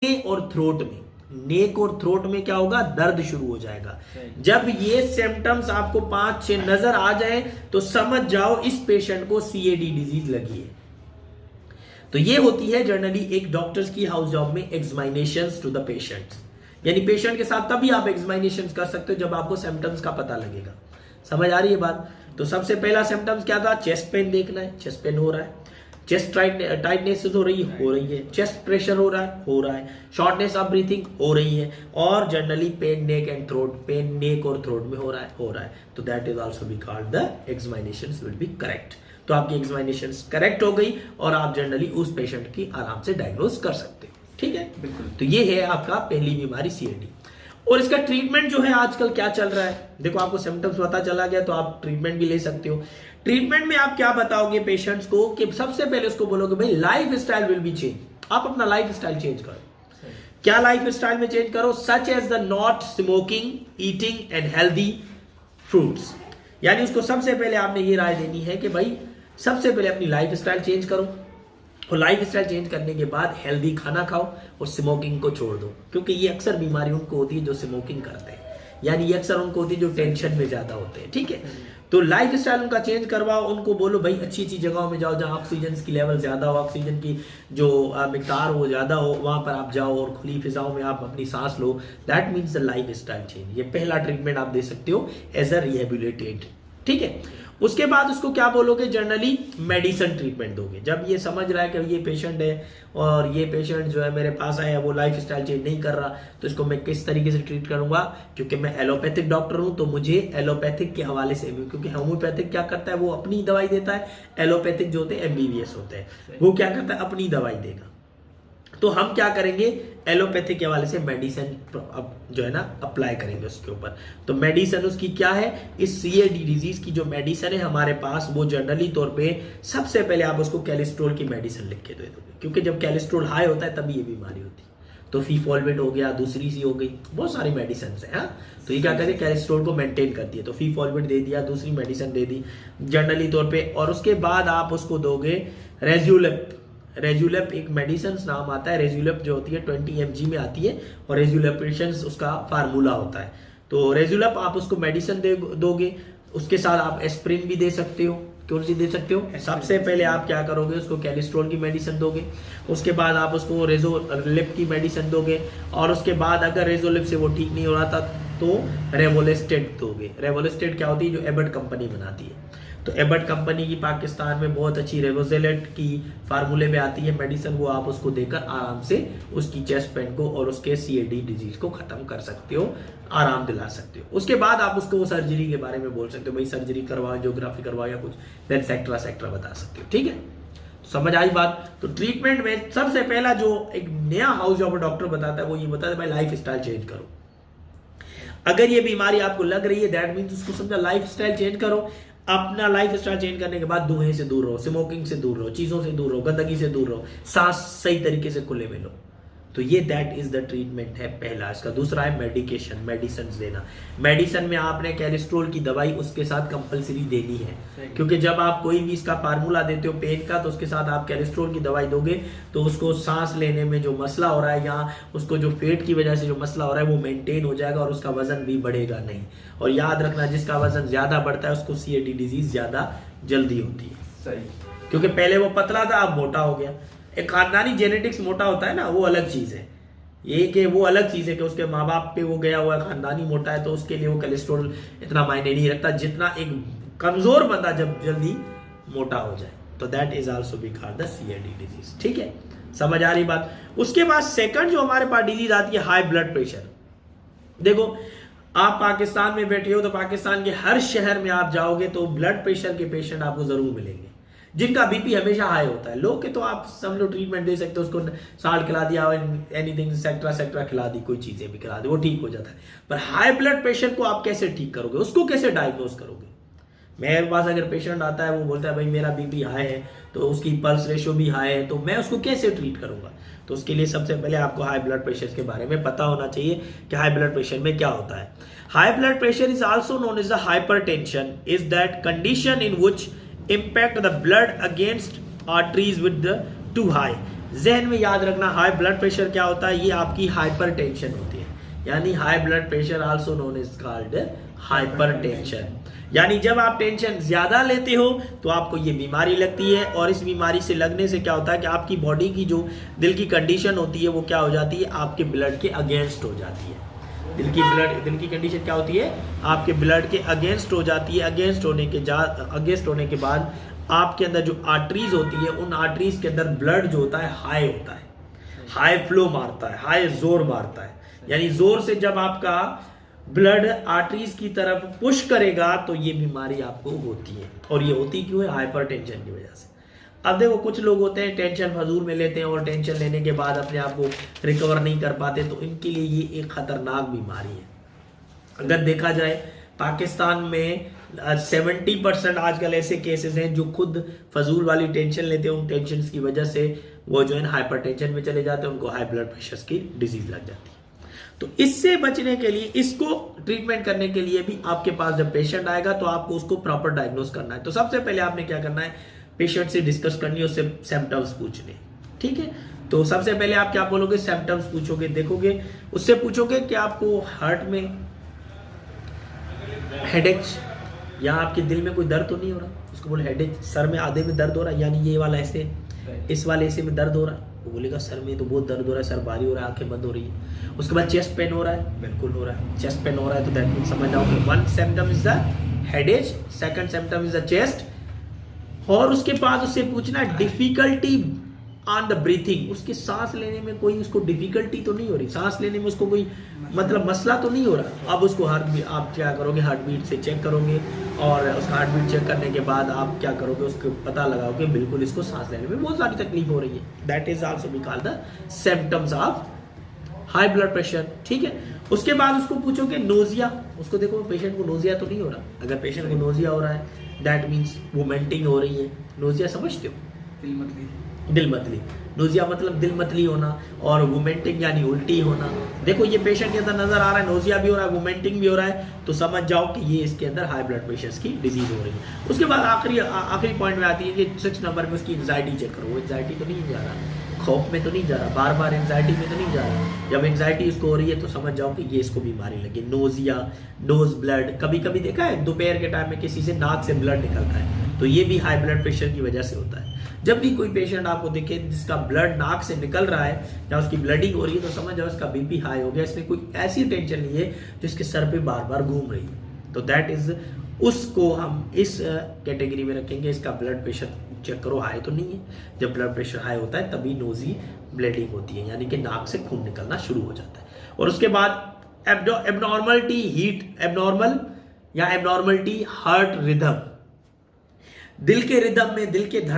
और थ्रोट में, नेक और थ्रोट में क्या होगा, दर्द शुरू हो जाएगा। जब ये सिम्टम्स आपको 5-6 नजर आ जाए तो समझ जाओ इस पेशेंट को सीएडी डिजीज लगी है। तो ये होती है जनरली एक डॉक्टर्स की हाउस जॉब में एग्जामिनेशंस टू द पेशेंट्स, यानी पेशेंट के साथ तभी आप एग्जामिनेशंस कर सकते हो जब आपको सिम्टम्स का पता लगेगा। समझ आ रही है बात? तो सबसे पहला सिम्टम्स क्या था, चेस्ट पेन देखना है, चेस्ट पेन हो रहा है, चेस्ट टाइटनेस हो रही है, चेस्ट प्रेशर हो रहा है, शॉर्टनेस ऑफ ब्रीथिंग हो रही है, और generally pen neck and throat, pen नेक और थ्रोट में हो रहा है। तो that is also be called the examinations will be correct. तो आपकी एग्जामिनेशंस करेक्ट हो गई और आप जनरली उस पेशेंट की आराम से डायग्नोज कर सकते हो। ठीक है, बिल्कुल। तो ये है आपका पहली बीमारी सीएडी। और इसका ट्रीटमेंट जो है आजकल क्या चल रहा है, देखो आपको सिम्टम्स पता चला गया तो आप ट्रीटमेंट भी ले सकते हो। ट्रीटमेंट में आप क्या बताओगे पेशेंट्स को कि सबसे पहले उसको बोलोगे भाई life style will be change, आप अपना लाइफ स्टाइल चेंज करो। क्या लाइफ स्टाइल में चेंज करो, such as the not smoking, eating and healthy fruits. यानी उसको सबसे पहले आपने ये राय देनी है कि भाई सबसे पहले अपनी लाइफ स्टाइल चेंज करो, और लाइफ स्टाइल चेंज करने के बाद हेल्दी खाना खाओ और स्मोकिंग को छोड़ दो, क्योंकि ये अक्सर बीमारी उनको होती है जो स्मोकिंग करते हैं, यानी ये अक्सर उनको होती है जो टेंशन में ज्यादा होते हैं। ठीक है, तो लाइफ स्टाइल उनका चेंज करवाओ, उनको बोलो भाई अच्छी अच्छी जगहों में जाओ जहाँ ऑक्सीजन की लेवल ज्यादा हो, ऑक्सीजन की जो मिकदार हो ज्यादा हो, वहां पर आप जाओ और खुली फिजाओं में आप अपनी सांस लो। That means the lifestyle change. ये पहला ट्रीटमेंट आप दे सकते हो एज अ रिहेबिलिटेट। ठीक है, उसके बाद उसको क्या बोलोगे, जनरली मेडिसिन ट्रीटमेंट दोगे। जब ये समझ रहा है कि ये पेशेंट है और ये पेशेंट जो है मेरे पास आया वो लाइफ स्टाइल चेंज नहीं कर रहा, तो इसको मैं किस तरीके से ट्रीट करूंगा, क्योंकि मैं एलोपैथिक डॉक्टर हूं तो मुझे एलोपैथिक के हवाले से भी, क्योंकि होम्योपैथिक क्या करता है वो अपनी दवाई देता है, एलोपैथिक जो होते हैं एमबीबीएस होते हैं वो क्या करता है अपनी दवाई देगा। तो हम क्या करेंगे, एलोपैथिक के हवाले से मेडिसिन जो है ना अप्लाई करेंगे उसके ऊपर। तो मेडिसिन उसकी क्या है, इस सीएडी डिजीज की जो मेडिसिन है हमारे पास वो जनरली तौर पे सबसे पहले आप उसको कैलेस्ट्रोल की मेडिसिन लिख के दे दोगे, क्योंकि जब कैलेस्ट्रोल हाई होता है तभी ये बीमारी होती है। तो फीफॉल्वेट हो गया, दूसरी सी हो गई, बहुत सारी मेडिसिन है। हाँ, तो ये क्या करते हैं, कैलेस्ट्रोल को मेंटेन करती है। तो फीफॉल्वेट दे दिया, दूसरी मेडिसिन दे दी जनरली तौर पे, और उसके बाद आप उसको दोगे रेजुलेप। रेजुलेप एक मेडिसिन नाम आता है, रेजुलेप जो होती है 20 mg में आती है, और रेजुलेपेशन उसका फार्मूला होता है। तो रेजुलेप आप उसको मेडिसिन दोगे, उसके साथ आप एस्प्रिन भी दे सकते हो। कौन सी दे सकते हो, सबसे पहले आप क्या करोगे, उसको कैलेस्ट्रॉल की मेडिसिन दोगे, उसके बाद आप उसको रेजोलिप की मेडिसिन दोगे, और उसके बाद अगर रेजोलिप से वो ठीक नहीं हो रहा था तो रेवोलेस्टेट दोगे। रेवोलेस्टेट क्या होती है, जो एबट कंपनी बनाती है। तो एबट कंपनी की पाकिस्तान में बहुत अच्छी रेवोजेलेट की फार्मूले में आती है मेडिसिन, वो आप उसको देकर आराम से उसकी चेस्ट पेन को और उसके सीएडी डिजीज को खत्म कर सकते हो, आराम दिला सकते हो। उसके बाद आप उसको सर्जरी के बारे में बोल सकते हो, भाई सर्जरी करवाओ, एंजियोग्राफी करवाओ या कुछ, देन सेक्ट्रा बता सकते हो। ठीक है, समझ आई बात? तो ट्रीटमेंट में सबसे पहला जो एक नया हाउस जॉब डॉक्टर बताता है वो ये बताता है भाई लाइफ स्टाइल चेंज करो। अगर ये बीमारी आपको लग रही है दैट मीन्स उसको समझा लाइफ स्टाइल चेंज करो। अपना लाइफ स्टाइल चेंज करने के बाद धुएं से दूर रहो, स्मोकिंग से दूर रहो, चीजों से दूर रहो, गंदगी से दूर रहो, सांस सही तरीके से खुले में लो। तो ये दैट इज द ट्रीटमेंट है पहला। इसका दूसरा है मेडिकेशन, मेडिसिन देना। मेडिसिन में आपने कैलेस्ट्रोल की दवाई उसके साथ कंपलसरी देनी है, क्योंकि जब आप कोई भी इसका फार्मूला देते हो पेन का तो उसके साथ आप कैलेस्ट्रोल की दवाई दोगे तो उसको सांस लेने में जो मसला हो रहा है या उसको जो पेट की वजह से जो मसला हो रहा है वो मेंटेन हो जाएगा और उसका वजन भी बढ़ेगा नहीं। और याद रखना जिसका वजन ज्यादा बढ़ता है उसको सीएडी डिजीज ज्यादा जल्दी होती है। सही, क्योंकि पहले वो पतला था अब मोटा हो गया। एक खानदानी जेनेटिक्स मोटा होता है ना, वो अलग चीज है। ये कि वो अलग चीज है कि उसके माँ बाप पे वो गया हुआ है, खानदानी मोटा है तो उसके लिए वो कोलेस्ट्रॉल इतना मायने नहीं रखता जितना एक कमजोर बंदा जब जल्दी मोटा हो जाए। तो that is also be called the CAD disease. ठीक है, समझ आ रही बात? उसके बाद सेकंड जो हमारे पास डिजीज आती है हाई ब्लड प्रेशर। देखो आप पाकिस्तान में बैठे हो तो पाकिस्तान के हर शहर में आप जाओगे तो ब्लड प्रेशर के पेशेंट आपको जरूर मिलेंगे जिनका बीपी हमेशा हाई होता है। लो के तो आप समझो ट्रीटमेंट दे सकते हो, उसको साल्ट खिला दिया, एनीथिंग सेक्ट्रा खिला दी, कोई चीजें भी खिला दी, वो ठीक हो जाता है। पर हाई ब्लड प्रेशर को आप कैसे ठीक करोगे, उसको कैसे डायग्नोज करोगे? मेरे पास अगर पेशेंट आता है वो बोलता है भाई मेरा बीपी हाई है, तो उसकी पल्स रेशियो भी हाई है, तो मैं उसको कैसे ट्रीट करूंगा? तो उसके लिए सबसे पहले आपको हाई ब्लड प्रेशर के बारे में पता होना चाहिए कि हाई ब्लड प्रेशर में क्या होता है। High blood pressure is also known as the hypertension, is that condition in which impact the blood against arteries with the too high। जहन में याद रखना, हाई ब्लड प्रेशर क्या होता है, ये आपकी हाइपरटेंशन होती है, यानी high blood pressure also known is called hypertension. यानी जब आप टेंशन ज्यादा लेते हो तो आपको ये बीमारी लगती है, और इस बीमारी से लगने से क्या होता है कि आपकी बॉडी की जो दिल की कंडीशन होती है वो क्या हो जाती है, आपके ब्लड के अगेंस्ट हो जाती है। दिल की कंडीशन क्या होती है, आपके ब्लड के अगेंस्ट हो जाती है। अगेंस्ट होने के बाद आपके अंदर जो आर्टरीज होती है, उन आर्टरीज के अंदर ब्लड जो होता है हाई होता है, हाई फ्लो मारता है, हाई जोर मारता है। यानी जोर से जब आपका ब्लड आर्टरीज की तरफ पुश करेगा तो ये बीमारी आपको होती है। और ये होती क्यों है, हाइपरटेंशन की वजह से। अब देखो कुछ लोग होते हैं टेंशन फजूल में लेते हैं और टेंशन लेने के बाद अपने आप को रिकवर नहीं कर पाते, तो इनके लिए ये एक खतरनाक बीमारी है। अगर देखा जाए पाकिस्तान में 70% आजकल ऐसे केसेस हैं जो खुद फजूल वाली टेंशन लेते हैं, उन टेंशन की वजह से वो जो है ना हाइपरटेंशन में चले जाते हैं, उनको हाई ब्लड प्रेशर की डिजीज लग जाती है। तो इससे बचने के लिए, इसको ट्रीटमेंट करने के लिए भी आपके पास जब पेशेंट आएगा तो आपको उसको प्रॉपर डायग्नोस करना है। तो सबसे पहले आपने क्या करना है, पेशेंट से डिस्कस करनी है, उससे सिम्टम्स पूछने, ठीक है। तो सबसे पहले आप क्या बोलोगे, सिम्टम्स पूछोगे, देखोगे, उससे पूछोगे कि आपको हार्ट में हेडेक या आपके दिल में कोई दर्द तो नहीं हो रहा, उसको बोले हेडेक, सर में आधे में दर्द हो रहा है, यानी ये वाला ऐसे, इस वाले ऐसे में दर्द हो रहा है, वो बोलेगा सर में तो बहुत दर्द हो रहा है, सर भारी हो रहा है, आंखें बंद हो रही है। उसके बाद चेस्ट पेन हो रहा है, बिल्कुल हो रहा है, चेस्ट पेन हो रहा है, तो दैट मींस समझ जाओ कि one symptom is the headache, second symptom is the chest. और उसके बाद उससे पूछना डिफिकल्टी ऑन द ब्रीथिंग, उसके सांस लेने में कोई उसको डिफिकल्टी तो नहीं हो रही, सांस लेने में उसको कोई मतलब मसला तो नहीं हो रहा। अब उसको आप क्या करोगे, हार्ट बीट से चेक करोगे, और उसका हार्ट बीट चेक करने के बाद आप क्या करोगे, उसको पता लगाओगे बिल्कुल इसको सांस लेने में बहुत सारी तकलीफ हो रही है। That is also we call the symptoms of high blood pressure, ठीक है। उसके बाद उसको पूछोगे नोजिया, उसको देखो पेशेंट को नोजिया तो नहीं हो रहा। अगर पेशेंट को नोजिया हो रहा है दैट मीन्स वोमेंटिंग हो रही है। नोजिया समझते हो, दिल मतली, नोजिया मतलब दिल मतली होना, और वोमेंटिंग यानी उल्टी होना। देखो ये पेशेंट के अंदर नजर आ रहा है, नोजिया भी हो रहा है, वोमेंटिंग भी हो रहा है, तो समझ जाओ कि ये इसके अंदर हाई ब्लड प्रेशर की डिजीज हो रही है। उसके बाद आखिरी पॉइंट में आती है कि 6 नंबर में उसकी एंजाइटी चेक करो, वो एंजाइटी तो नहीं जा रहा, खौफ में तो नहीं जा रहा, बार बार एंजाइटी में तो नहीं जा रहा। जब एंजाइटी इसको हो रही है तो समझ जाओ कि ये इसको बीमारी लगी। नोजिया, नोज ब्लड, कभी कभी देखा है दोपहर के टाइम में किसी से नाक से ब्लड निकलता है, तो ये भी हाई ब्लड प्रेशर की वजह से होता है। जब भी कोई पेशेंट आपको देखे जिसका ब्लड नाक से निकल रहा है या उसकी ब्लडिंग हो रही है, तो समझ जाओ इसका बीपी हाई हो गया, इसने कोई ऐसी टेंशन नहीं है जो इसके सर पे बार बार घूम रही है। तो दैट इज, उसको हम इस कैटेगरी में रखेंगे, इसका ब्लड प्रेशर चेक करो हाई तो नहीं है। जब ब्लड प्रेशर हाई होता है तभी नोजी ब्लीडिंग होती है, यानी कि नाक से खून निकलना शुरू हो जाता है। और उसके बाद abnormality heat, abnormality heart rhythm, दिल के रिदम में, दिल के धड़कन